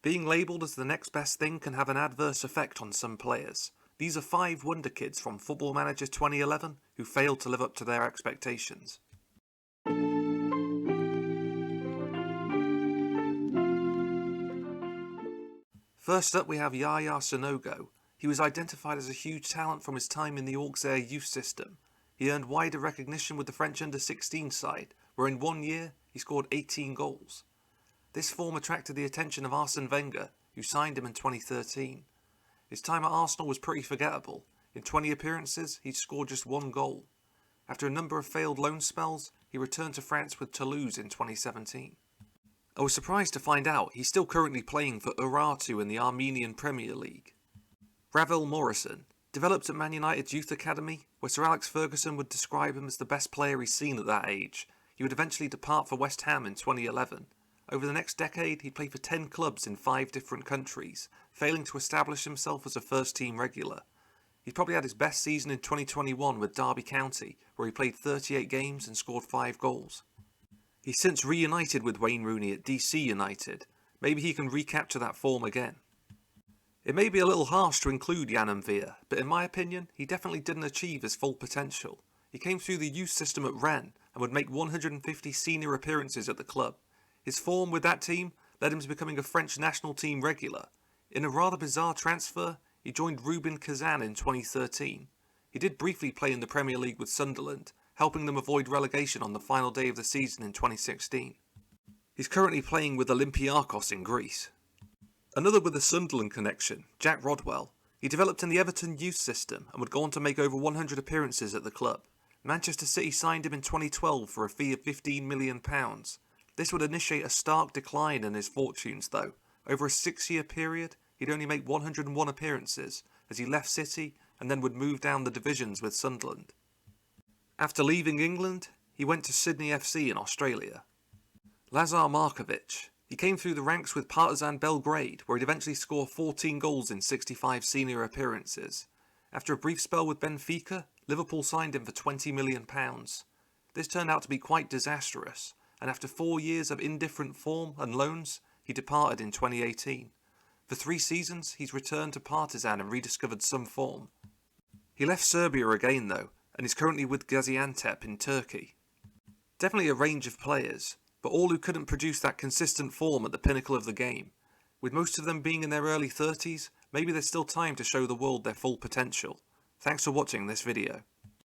Being labelled as the next best thing can have an adverse effect on some players. These are 5 Wonderkids from Football Manager 2011 who failed to live up to their expectations. First up we have Yaya Sanogo. He was identified as a huge talent from his time in the Auxerre youth system. He earned wider recognition with the French under-16 side, where in 1 year he scored 18 goals. This form attracted the attention of Arsene Wenger, who signed him in 2013. His time at Arsenal was pretty forgettable. In 20 appearances, he'd scored just 1 goal. After a number of failed loan spells, he returned to France with Toulouse in 2017. I was surprised to find out he's still currently playing for Urartu in the Armenian Premier League. Ravel Morrison, developed at Man United's youth academy, where Sir Alex Ferguson would describe him as the best player he's seen at that age. He would eventually depart for West Ham in 2011. Over the next decade, he played for 10 clubs in 5 different countries, failing to establish himself as a first-team regular. He probably had his best season in 2021 with Derby County, where he played 38 games and scored 5 goals. He's since reunited with Wayne Rooney at DC United. Maybe he can recapture that form again. It may be a little harsh to include Yann M'Vila, but in my opinion, he definitely didn't achieve his full potential. He came through the youth system at Rennes and would make 150 senior appearances at the club. His form with that team led him to becoming a French national team regular. In a rather bizarre transfer, he joined Rubin Kazan in 2013. He did briefly play in the Premier League with Sunderland, helping them avoid relegation on the final day of the season in 2016. He's currently playing with Olympiakos in Greece. Another with a Sunderland connection, Jack Rodwell. He developed in the Everton youth system and would go on to make over 100 appearances at the club. Manchester City signed him in 2012 for a fee of £15 million. This would initiate a stark decline in his fortunes though. Over a 6-year period, he'd only make 101 appearances as he left City and then would move down the divisions with Sunderland. After leaving England, he went to Sydney FC in Australia. Lazar Markovic. He came through the ranks with Partizan Belgrade, where he'd eventually score 14 goals in 65 senior appearances. After a brief spell with Benfica, Liverpool signed him for £20 million. This turned out to be quite disastrous, and after 4 years of indifferent form and loans, he departed in 2018. For 3 seasons, he's returned to Partizan and rediscovered some form. He left Serbia again though, and is currently with Gaziantep in Turkey. Definitely a range of players, but all who couldn't produce that consistent form at the pinnacle of the game. With most of them being in their early 30s, maybe there's still time to show the world their full potential. Thanks for watching this video.